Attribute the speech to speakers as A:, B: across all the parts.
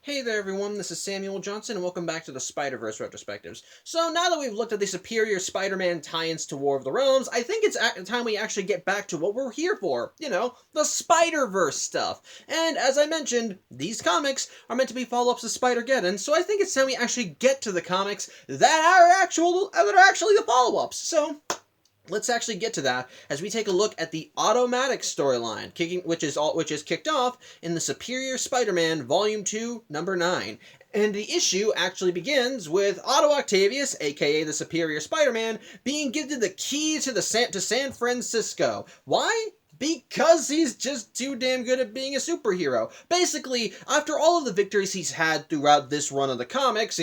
A: Hey there everyone, this is Samuel Johnson and welcome back to the Spider-Verse Retrospectives. So now that we've looked at the superior Spider-Man tie-ins to War of the Realms, I think it's time we actually get back to what we're here for. The Spider-Verse stuff. And as I mentioned, these comics are meant to be follow-ups to Spider-Geddon, so I think it's time we actually get to the comics that are actually the follow-ups. So let's actually get to that as we take a look at the Automatic storyline, which is kicked off in the Superior Spider-Man Volume 2, Number 9. And the issue actually begins with Otto Octavius, aka the Superior Spider-Man, being given the key to San Francisco. Why? Because he's just too damn good at being a superhero. Basically, after all of the victories he's had throughout this run of the comics,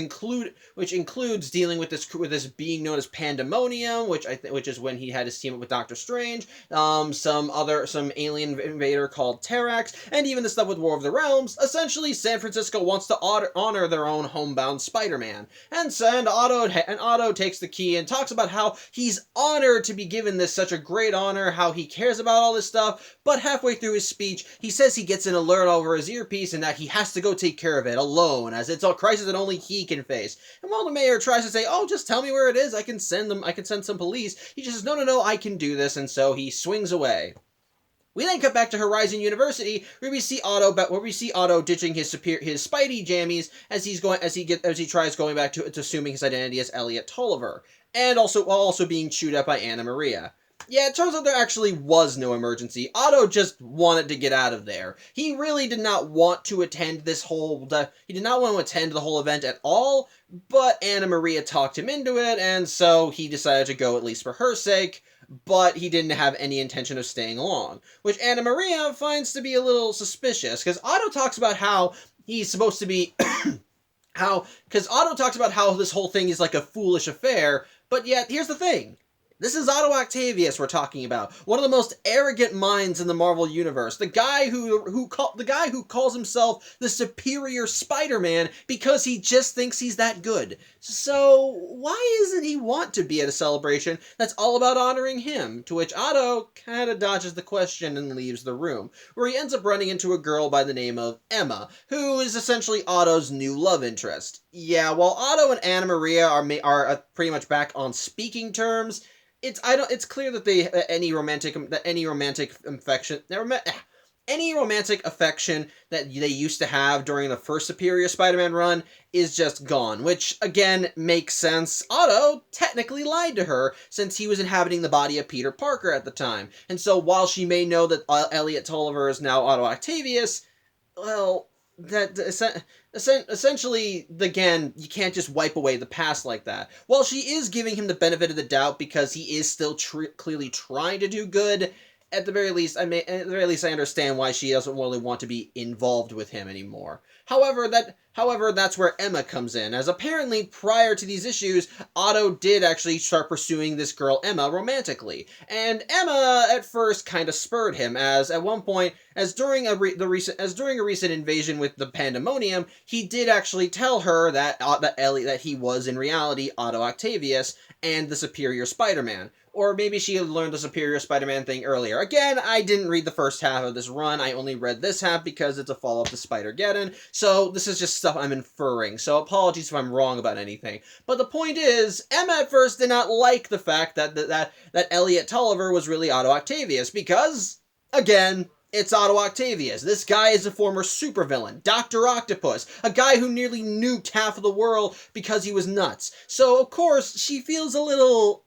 A: which includes dealing with this being known as Pandemonium, which is when he had his team up with Doctor Strange, some alien invader called Terrax, and even the stuff with War of the Realms. Essentially, San Francisco wants to honor their own homebound Spider-Man, and Otto takes the key and talks about how he's honored to be given this such a great honor, how he cares about all this stuff, but halfway through his speech, he says he gets an alert over his earpiece and that he has to go take care of it alone, as it's a crisis that only he can face. And while the mayor tries to say, "Oh, just tell me where it is, I can send some police," he just says, "No, I can do this," and so he swings away. We then cut back to Horizon University, where we see Otto ditching his Spidey jammies as he tries going back to assuming his identity as Elliot Tolliver, and also being chewed up by Anna Maria. Yeah, it turns out there actually was no emergency. Otto just wanted to get out of there. He really did not want to attend he did not want to attend the whole event at all, but Anna Maria talked him into it, and so he decided to go at least for her sake, but he didn't have any intention of staying long, which Anna Maria finds to be a little suspicious, because Otto talks about how he's supposed to be because Otto talks about how this whole thing is like a foolish affair, but yet, here's the thing. This is Otto Octavius we're talking about, one of the most arrogant minds in the Marvel Universe, the guy who calls himself the superior Spider-Man because he just thinks he's that good. So why doesn't he want to be at a celebration that's all about honoring him? To which Otto kind of dodges the question and leaves the room, where he ends up running into a girl by the name of Emma, who is essentially Otto's new love interest. Yeah, while Otto and Anna Maria are pretty much back on speaking terms, it's clear that any romantic affection that they used to have during the first Superior Spider-Man run is just gone, which again makes sense. Otto technically lied to her since he was inhabiting the body of Peter Parker at the time, and so while she may know that Elliot Tolliver is now Otto Octavius, well, that essentially, again, you can't just wipe away the past like that. While she is giving him the benefit of the doubt because he is still clearly trying to do good, at the very least, I understand why she doesn't really want to be involved with him anymore. However, that's where Emma comes in, as apparently prior to these issues, Otto did actually start pursuing this girl Emma romantically, and Emma at first kind of spurred him, as at one point, during a recent invasion with the Pandemonium, he did actually tell her that he was in reality Otto Octavius and the Superior Spider-Man. Or maybe she had learned the Superior Spider-Man thing earlier. Again, I didn't read the first half of this run. I only read this half because it's a follow-up to Spider-Geddon. So this is just stuff I'm inferring. So apologies if I'm wrong about anything. But the point is, Emma at first did not like the fact that Elliot Tolliver was really Otto Octavius because, again, it's Otto Octavius. This guy is a former supervillain, Dr. Octopus, a guy who nearly nuked half of the world because he was nuts. So, of course, she feels a little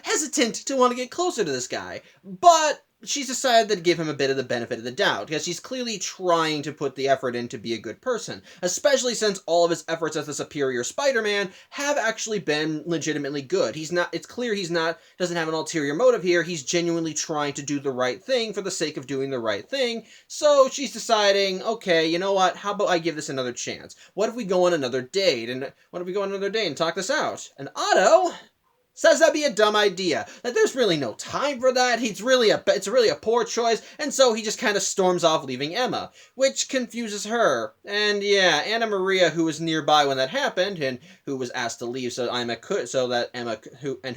A: hesitant to want to get closer to this guy, but she's decided to give him a bit of the benefit of the doubt, because she's clearly trying to put the effort in to be a good person, especially since all of his efforts as the Superior Spider-Man have actually been legitimately good. It's clear doesn't have an ulterior motive here. He's genuinely trying to do the right thing for the sake of doing the right thing, so she's deciding, okay, you know what, how about I give this another chance? What if we go on another date and talk this out? And Otto says that'd be a dumb idea, that there's really no time for that, it's really a poor choice, and so he just kind of storms off, leaving Emma, which confuses her. And yeah, Anna Maria, who was nearby when that happened, and who was asked to leave who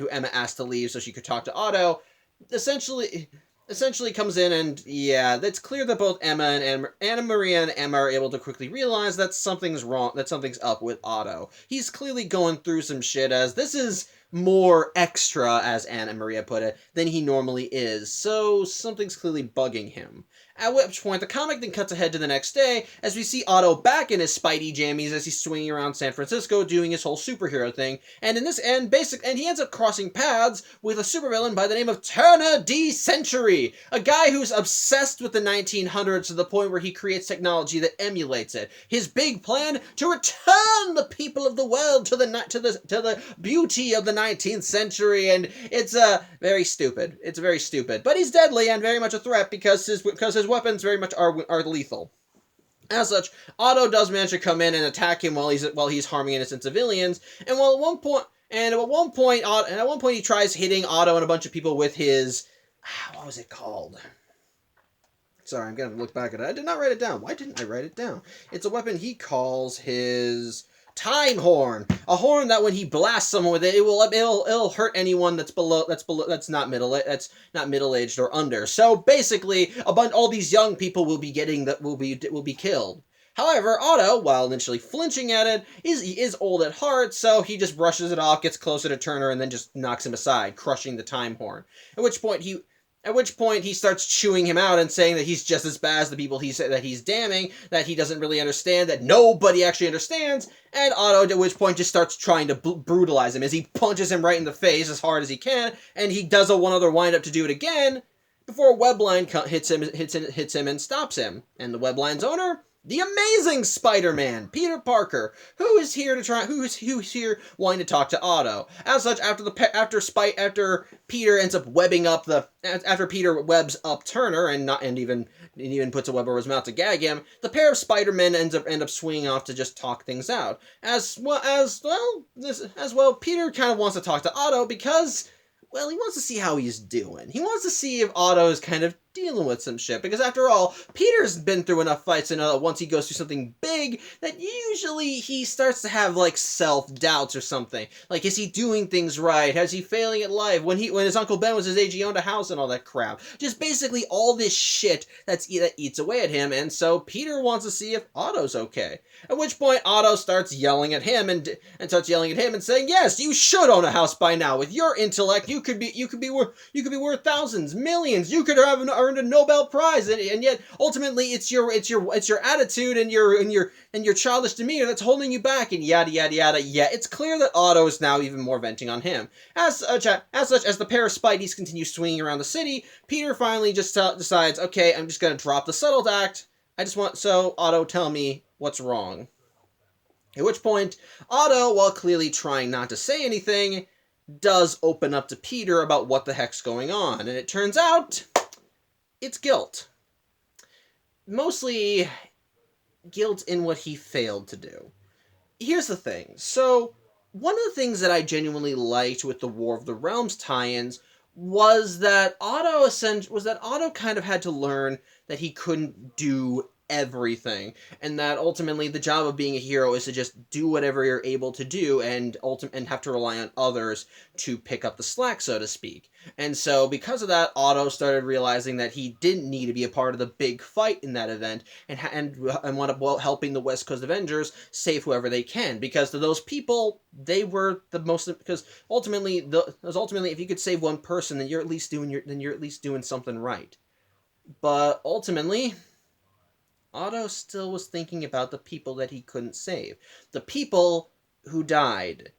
A: Emma asked to leave so she could talk to Otto, essentially essentially comes in and, yeah, it's clear that both Anna Maria and Emma are able to quickly realize that something's wrong, that something's up with Otto. He's clearly going through some shit, as this is more extra, as Anna Maria put it, than he normally is, so something's clearly bugging him. At which point, the comic then cuts ahead to the next day, as we see Otto back in his Spidey jammies as he's swinging around San Francisco doing his whole superhero thing, and he ends up crossing paths with a supervillain by the name of Turner D. Century, a guy who's obsessed with the 1900s to the point where he creates technology that emulates it. His big plan: to return the people of the world to the beauty of the 19th century, and it's very stupid. It's very stupid, but he's deadly and very much a threat because his weapons very much are lethal. As such, Otto does manage to come in and attack him while he's harming innocent civilians, and at one point he tries hitting Otto and a bunch of people with his, what was it called? Sorry, I'm gonna look back at it. I did not write it down. Why didn't I write it down? It's a weapon he calls his time horn. A horn that when he blasts someone with it, it'll hurt anyone that's not middle aged or under. So basically, all these young people will be killed. However, Otto, while initially flinching at it, is old at heart, so he just brushes it off, gets closer to Turner, and then just knocks him aside, crushing the time horn. At which point he starts chewing him out and saying that he's just as bad as the people that he's damning, that he doesn't really understand, that nobody actually understands, and Otto, at which point, just starts trying to brutalize him as he punches him right in the face as hard as he can, and he does a one other windup to do it again, before a webline hits him and stops him. And the webline's owner? The amazing Spider-Man, Peter Parker, who is here wanting to talk to Otto. As such, after Peter webs up Turner and even puts a web over his mouth to gag him, the pair of Spider-Men end up swinging off to just talk things out. As well, Peter kind of wants to talk to Otto because, well, he wants to see how he's doing. He wants to see if Otto's kind of dealing with some shit, because after all, Peter's been through enough fights to know that once he goes through something big, that usually he starts to have, like, self-doubts or something. Like, is he doing things right? Is he failing at life? When his Uncle Ben was his age, he owned a house and all that crap. Just basically all this shit that eats away at him, and so Peter wants to see if Otto's okay. At which point, Otto starts yelling at him and saying, yes, you should own a house by now. With your intellect, you could be worth thousands, millions. You could have earned a Nobel Prize, and yet ultimately it's your attitude and your childish demeanor that's holding you back, and yada yada yada. Yeah, it's clear that Otto is now even more venting on him. As such, as the pair of Spideys continue swinging around the city, Peter finally just decides, okay, I'm just gonna drop the subtle act. Otto, tell me what's wrong. At which point, Otto, while clearly trying not to say anything, does open up to Peter about what the heck's going on, and it turns out it's guilt. Mostly guilt in what he failed to do. Here's the thing. So, one of the things that I genuinely liked with the War of the Realms tie-ins was that Otto kind of had to learn that he couldn't do everything, and that ultimately the job of being a hero is to just do whatever you're able to do and have to rely on others to pick up the slack, so to speak. And so because of that, Otto started realizing that he didn't need to be a part of the big fight in that event and wound up helping the West Coast Avengers save whoever they can, because to those people, they were the most, because ultimately if you could save one person, then you're at least doing something right. But ultimately, Otto still was thinking about the people that he couldn't save. The people who died.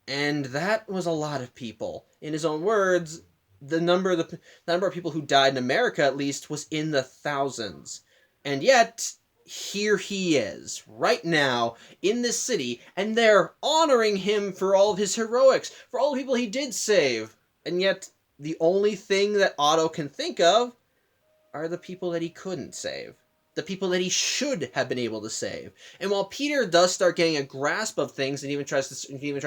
A: And that was a lot of people. In his own words, the number of people who died in America, at least, was in the thousands. And yet, here he is, right now, in this city, and they're honoring him for all of his heroics, for all the people he did save. And yet, the only thing that Otto can think of are the people that he couldn't save. The people that he should have been able to save. And while Peter does start getting a grasp of things and even tries to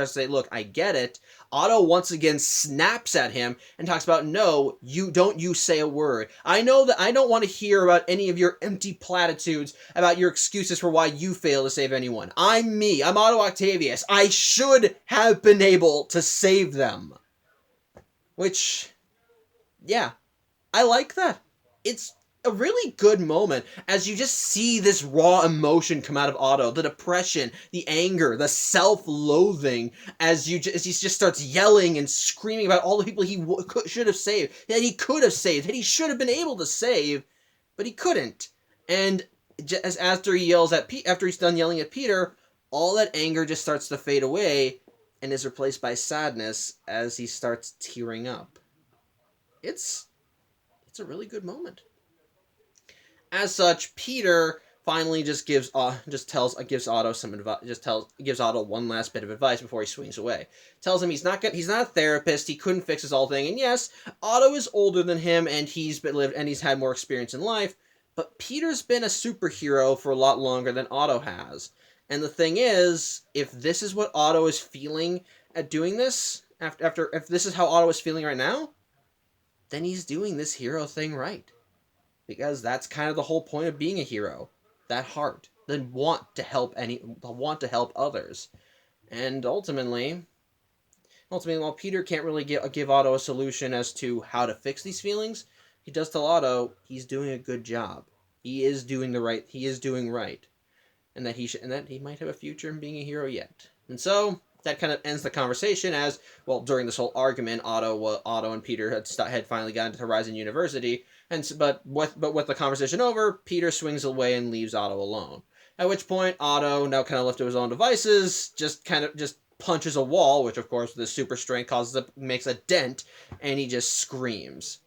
A: say, look, I get it, Otto once again snaps at him and talks about, no, you say a word. I know that I don't want to hear about any of your empty platitudes about your excuses for why you fail to save anyone. I'm me. I'm Otto Octavius. I should have been able to save them. Which, yeah. I like that. It's a really good moment as you just see this raw emotion come out of Otto, the depression, the anger, the self-loathing, as he just starts yelling and screaming about all the people he should have saved, that he could have saved, that he should have been able to save, but he couldn't. And after he yells at after he's done yelling at Peter, all that anger just starts to fade away and is replaced by sadness as he starts tearing up. It's a really good moment. As such, Peter finally just gives Otto some advice. Gives Otto one last bit of advice before he swings away. Tells him he's not a therapist. He couldn't fix his whole thing. And yes, Otto is older than him, and he's had more experience in life. But Peter's been a superhero for a lot longer than Otto has. And the thing is, if this is what Otto is feeling at doing this, if this is how Otto is feeling right now, then he's doing this hero thing right. Because that's kind of the whole point of being a hero. That heart. The want to help others. And ultimately, while Peter can't really give Otto a solution as to how to fix these feelings, he does tell Otto he's doing a good job. He is doing right. And that he might have a future in being a hero yet. And so that kind of ends the conversation as, well, during this whole argument, Otto and Peter had finally gotten to Horizon University, but with the conversation over, Peter swings away and leaves Otto alone. At which point, Otto, now kind of left to his own devices, just punches a wall, which of course with his super strength makes a dent, and he just screams.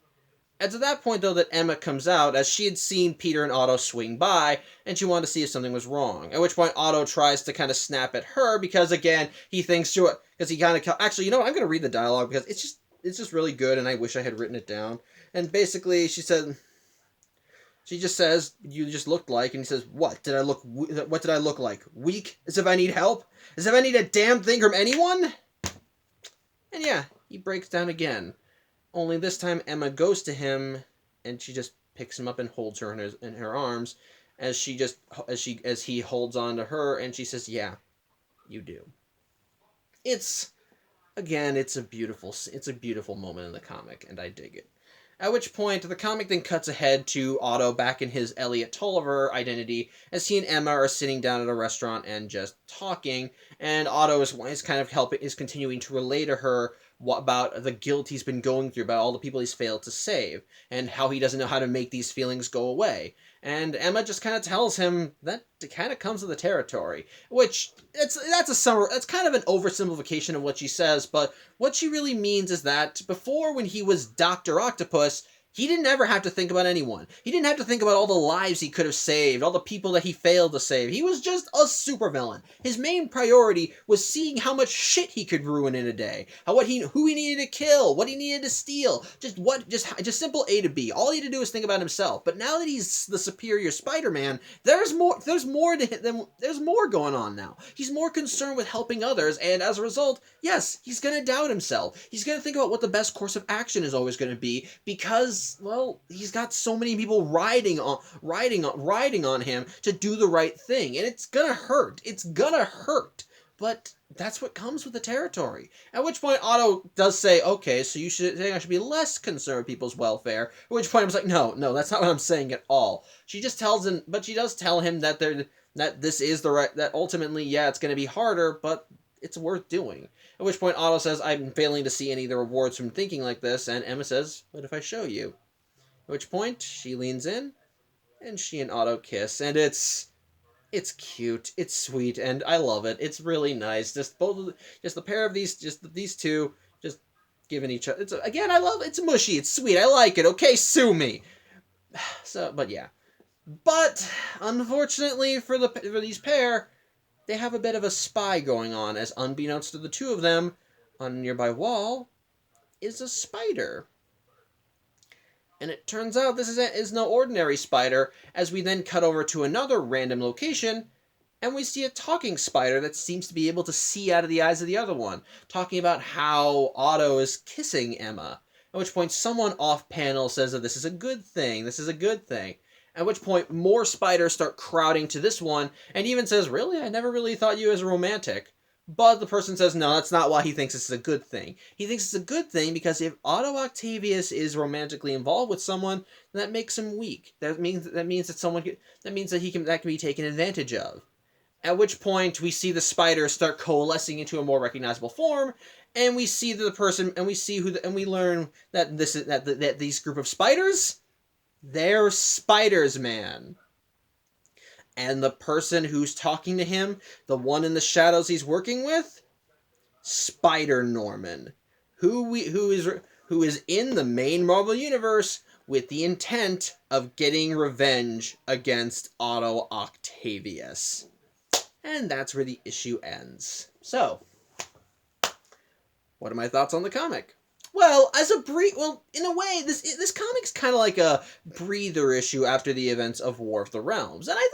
A: It's at that point, though, that Emma comes out, as she had seen Peter and Otto swing by, and she wanted to see if something was wrong. At which point, Otto tries to kind of snap at her, because, again, he thinks to it, because he kind of... Actually, you know what? I'm going to read the dialogue, because it's just really good, and I wish I had written it down. And basically, she just says, you just looked like, and he says, what did I look like? Weak? As if I need help? As if I need a damn thing from anyone? And yeah, he breaks down again. Only this time Emma goes to him, and she just picks him up and holds her in her arms, as he holds on to her, and she says, "Yeah, you do." It's a beautiful moment in the comic, and I dig it. At which point, the comic then cuts ahead to Otto back in his Elliot Tolliver identity, as he and Emma are sitting down at a restaurant and just talking, and Otto is continuing to relay to her about the guilt he's been going through, about all the people he's failed to save, and how he doesn't know how to make these feelings go away. And Emma just kind of tells him that it kind of comes with the territory, which that's kind of an oversimplification of what she says, but what she really means is that before, when he was Dr. Octopus, he didn't ever have to think about anyone. He didn't have to think about all the lives he could have saved, all the people that he failed to save. He was just a supervillain. His main priority was seeing how much shit he could ruin in a day, who he needed to kill, what he needed to steal, just simple A to B. All he had to do was think about himself. But now that he's the superior Spider-Man, there's more going on now. He's more concerned with helping others, and as a result, yes, he's going to doubt himself. He's going to think about what the best course of action is always going to be, because, well, he's got so many people riding on him to do the right thing, and it's gonna hurt. But that's what comes with the territory. At which point Otto does say, "Okay, so you think I should be less concerned with people's welfare." At which point I was like, "No, that's not what I'm saying at all." She does tell him that this is that ultimately, yeah, it's gonna be harder, but it's worth doing. At which point Otto says, "I'm failing to see any of the rewards from thinking like this," and Emma says, "What if I show you?" At which point she leans in, and she and Otto kiss, and it's cute, it's sweet, and I love it. It's really nice. Just the pair of these two just giving each other. I love it. It's mushy. It's sweet. I like it. Okay, sue me. So, but yeah, but unfortunately for these pair, they have a bit of a spy going on, as unbeknownst to the two of them, on a nearby wall is a spider. And it turns out this is no ordinary spider, as we then cut over to another random location, and we see a talking spider that seems to be able to see out of the eyes of the other one, talking about how Otto is kissing Emma. At which point someone off-panel says that this is a good thing, At which point more spiders start crowding to this one, and even says, "Really? I never really thought you as a romantic." But the person says, no, that's not why he thinks it's a good thing. He thinks it's a good thing because if Otto Octavius is romantically involved with someone, that makes him weak. That means that that can be taken advantage of. At which point we see the spiders start coalescing into a more recognizable form, and we see the person, and we see and we learn that that these group of spiders, they're spiders, man. And the person who's talking to him, the one in the shadows he's working with, Spider Norman, who is in the main Marvel universe with the intent of getting revenge against Otto Octavius. And that's where the issue ends. So, what are my thoughts on the comic? Well, in a way, this comic's kind of like a breather issue after the events of War of the Realms, and I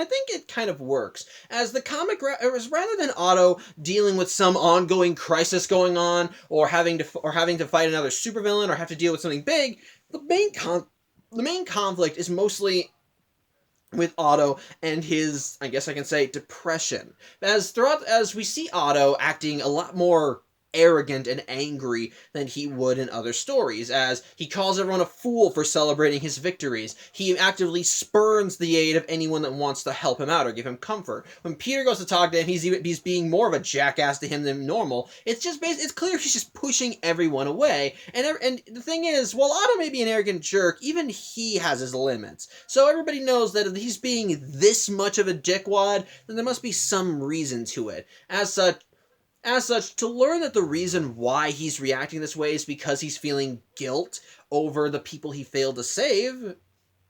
A: think it kind of works as the comic rather than Otto dealing with some ongoing crisis going on, or having to fight another supervillain, or have to deal with something big. The main conflict is mostly with Otto and his, I guess I can say, depression. As we see Otto acting a lot more arrogant and angry than he would in other stories, as he calls everyone a fool for celebrating his victories. He actively spurns the aid of anyone that wants to help him out or give him comfort. When Peter goes to talk to him, he's being more of a jackass to him than normal. It's clear he's just pushing everyone away. And the thing is, while Otto may be an arrogant jerk, even he has his limits. So everybody knows that if he's being this much of a dickwad, then there must be some reason to it. As such, to learn that the reason why he's reacting this way is because he's feeling guilt over the people he failed to save,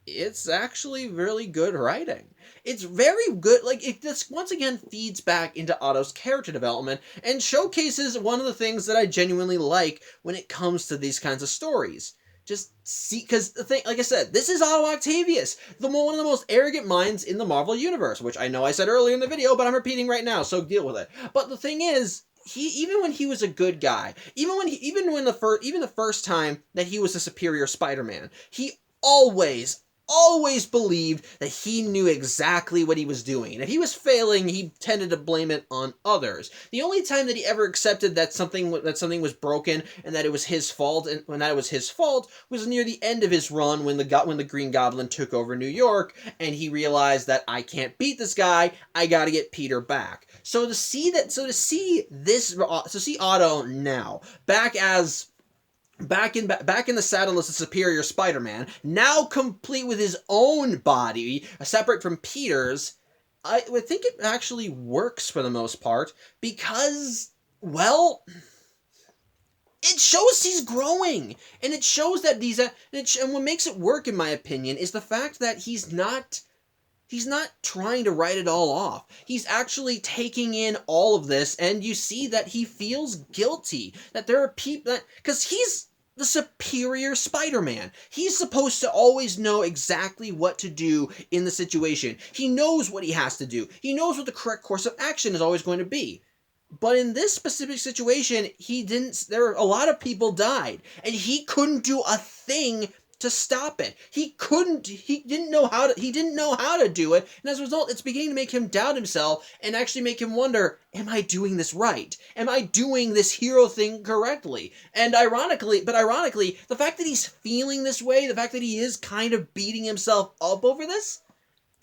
A: it's actually really good writing. It's very good. This once again feeds back into Otto's character development and showcases one of the things that I genuinely like when it comes to these kinds of stories. Just see, because the thing, like I said, this is Otto Octavius, one of the most arrogant minds in the Marvel Universe, which I know I said earlier in the video, but I'm repeating right now, so deal with it. But the thing is, even when he was a good guy, even the first time that he was a superior Spider-Man, he always believed that he knew exactly what he was doing. And if he was failing, he tended to blame it on others. The only time that he ever accepted that something was broken and that it was his fault, and when that was his fault, was near the end of his run when the Green Goblin took over New York, and he realized that I can't beat this guy. I got to get Peter back. So to see Otto now back in the saddle as a superior Spider-Man, now complete with his own body, separate from Peter's, I would think it actually works for the most part because, well, it shows he's growing, and it shows that and what makes it work, in my opinion, is the fact that he's not trying to write it all off. He's actually taking in all of this, and you see that he feels guilty. That there are people because he's the superior Spider-Man. He's supposed to always know exactly what to do in the situation. He knows what he has to do. He knows what the correct course of action is always going to be. But in this specific situation, he didn't. A lot of people died, and he couldn't do a thing to stop it. He didn't know how to do it, and as a result, it's beginning to make him doubt himself and actually make him wonder, am I doing this right? Am I doing this hero thing correctly? And ironically, the fact that he's feeling this way, the fact that he is kind of beating himself up over this,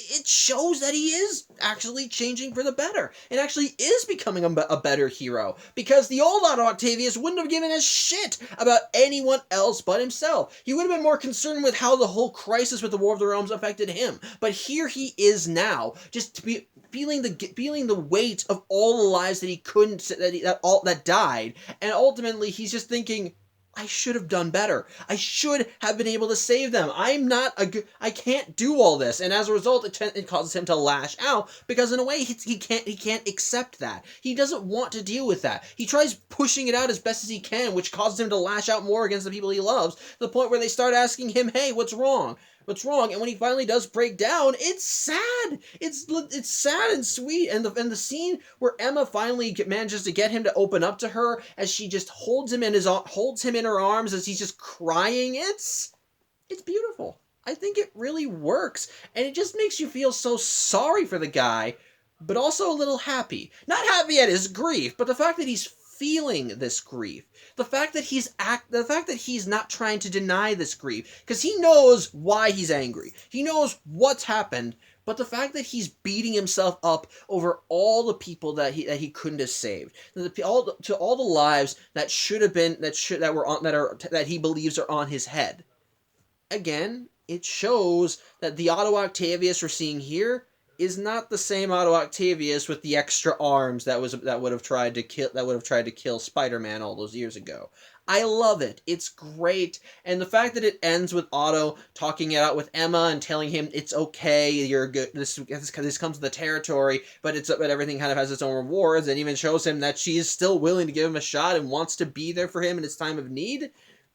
A: it shows that he is actually changing for the better and actually is becoming a better hero, because the old Otto Octavius wouldn't have given a shit about anyone else but himself. He would have been more concerned with how the whole crisis with the War of the Realms affected him. But here he is now, just feeling the weight of all the lives that he couldn't that died, and ultimately he's just thinking, I should have done better. I should have been able to save them. I can't do all this. And as a result, it causes him to lash out, because in a way, he can't accept that. He doesn't want to deal with that. He tries pushing it out as best as he can, which causes him to lash out more against the people he loves, to the point where they start asking him, hey, what's wrong? What's wrong? And when he finally does break down, it's sad. It's sad and sweet. And the scene where Emma finally manages to get him to open up to her, as she just holds him in her arms as he's just crying. It's beautiful. I think it really works, and it just makes you feel so sorry for the guy but also a little happy. Not happy at his grief, but the fact that he's feeling this grief. The fact that he's not trying to deny this grief, because he knows why he's angry. He knows what's happened, but the fact that he's beating himself up over all the people that he couldn't have saved, all the lives that should have been that he believes are on his head. Again, it shows that the Otto Octavius we're seeing here is not the same Otto Octavius with the extra arms that would have tried to kill Spider-Man all those years ago. I love it. It's great. And the fact that it ends with Otto talking it out with Emma and telling him it's okay, you're good. This comes with the territory, but everything kind of has its own rewards, and even shows him that she is still willing to give him a shot and wants to be there for him in his time of need.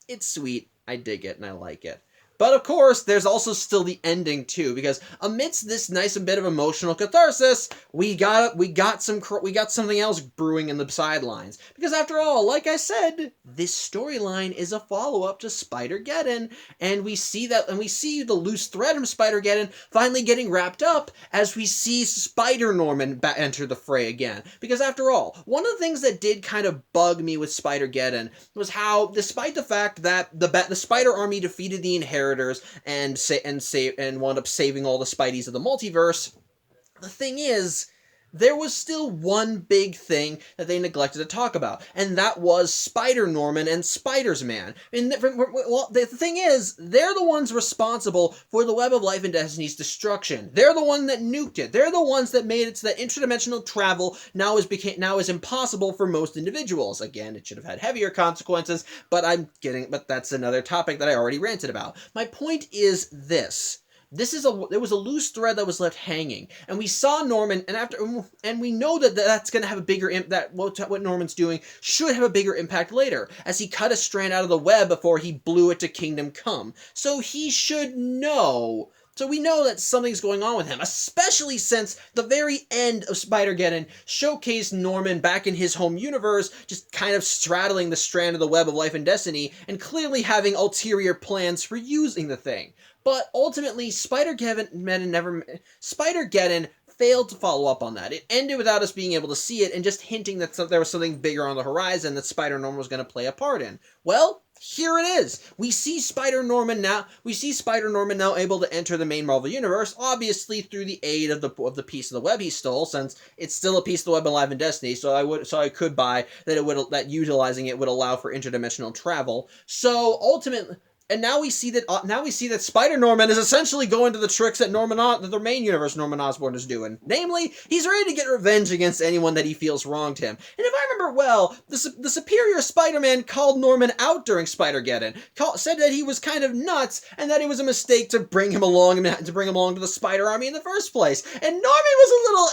A: It's sweet. I dig it and I like it. But of course, there's also still the ending too, because amidst this nice bit of emotional catharsis, we got something else brewing in the sidelines. Because after all, like I said, this storyline is a follow-up to Spider-Geddon, and we see the loose thread from Spider-Geddon finally getting wrapped up as we see Spider-Norman enter the fray again. Because after all, one of the things that did kind of bug me with Spider-Geddon was how, despite the fact that the Spider Army defeated the Inheritors and wound up saving all the Spideys of the multiverse, the thing is, there was still one big thing that they neglected to talk about, and that was Spider-Norman and Spider-Man. Well, the thing is, they're the ones responsible for the Web of Life and Destiny's destruction. They're the one that nuked it. They're the ones that made it so that interdimensional travel now is impossible for most individuals. Again, it should have had heavier consequences, but that's another topic that I already ranted about. My point is this. There was a loose thread that was left hanging, and we saw Norman, and we know that that's going to have a bigger what Norman's doing should have a bigger impact later, as he cut a strand out of the web before he blew it to Kingdom Come. So he should know. So we know that something's going on with him, especially since the very end of Spider-Geddon showcased Norman back in his home universe, just kind of straddling the strand of the Web of Life and Destiny, and clearly having ulterior plans for using the thing. But ultimately, Spider-Geddon failed to follow up on that. It ended without us being able to see it, and just hinting that there was something bigger on the horizon that Spider-Norman was going to play a part in. Well, here it is. We see Spider-Norman now able to enter the main Marvel Universe, obviously through the aid of the piece of the web he stole, since it's still a piece of the web Alive in Destiny, so I could buy that utilizing it would allow for interdimensional travel. So ultimately, and now we see that Spider-Norman is essentially going to the tricks that the main universe Norman Osborn is doing. Namely, he's ready to get revenge against anyone that he feels wronged him. And if I remember well, the superior Spider-Man called Norman out during Spider-Geddon, said that he was kind of nuts, and that it was a mistake to bring him along to the Spider Army in the first place. And Norman was a little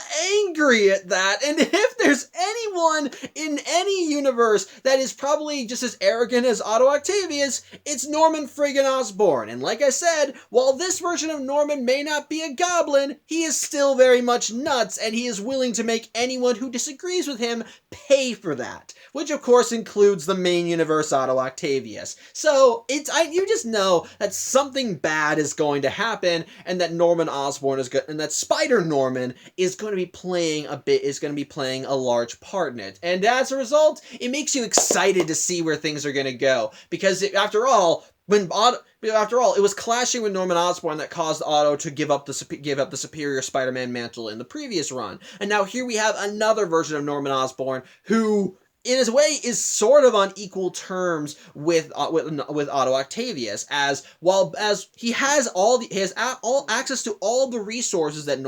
A: angry at that, and if there's anyone in any universe that is probably just as arrogant as Otto Octavius, it's Norman friggin' Osborn. And like I said, while this version of Norman may not be a goblin, he is still very much nuts, and he is willing to make anyone who disagrees with him pay for that. Which of course includes the main universe Otto Octavius. So you just know that something bad is going to happen, and that Norman Osborn and that Spider-Norman is going to be playing a large part in it. And as a result, it makes you excited to see where things are going to go, because after all, it was clashing with Norman Osborn that caused Otto to give up the superior Spider-Man mantle in the previous run. And now here we have another version of Norman Osborn who, in his way, is sort of on equal terms with Otto Octavius, as he has all access to all the resources that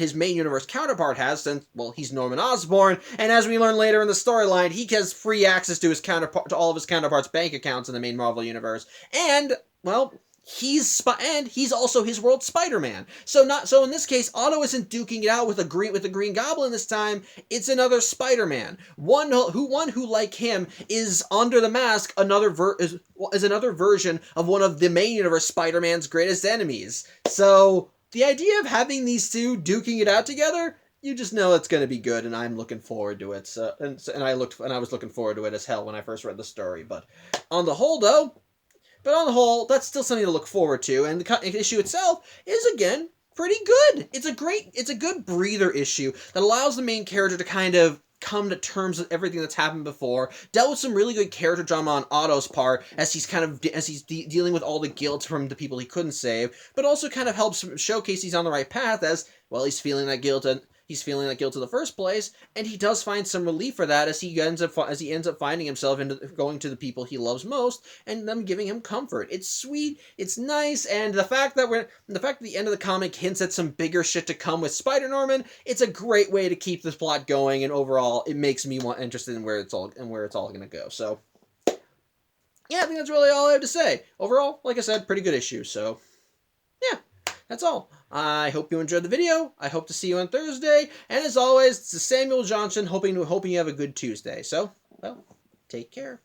A: his main universe counterpart has, since, well, he's Norman Osborn, and as we learn later in the storyline, he has free access to all of his counterparts' bank accounts in the main Marvel universe, and, well, he's also his world's Spider-Man. So in this case, Otto isn't duking it out with the Green Goblin this time. It's another Spider-Man. One who like him is under the mask is another version of one of the main universe Spider-Man's greatest enemies. So the idea of having these two duking it out together, you just know it's going to be good, and I'm looking forward to it. I was looking forward to it as hell when I first read the story. But on the whole, that's still something to look forward to, and the issue itself is, again, pretty good. It's a good breather issue that allows the main character to kind of come to terms with everything that's happened before. Dealt with some really good character drama on Otto's part as he's dealing with all the guilt from the people he couldn't save, but also kind of helps showcase he's on the right path as well. He's feeling that guilt and he's feeling that guilt in the first place, and he does find some relief for that as he ends up finding himself into going to the people he loves most and them giving him comfort. It's sweet, it's nice, and the fact that the end of the comic hints at some bigger shit to come with Spider-Norman, it's a great way to keep this plot going, and overall it makes me interested in where it's all going to go. So yeah, I think that's really all I have to say. Overall, like I said, pretty good issue. So yeah, that's all. I hope you enjoyed the video. I hope to see you on Thursday. And as always, this is Samuel Johnson, hoping you have a good Tuesday. So, well, take care.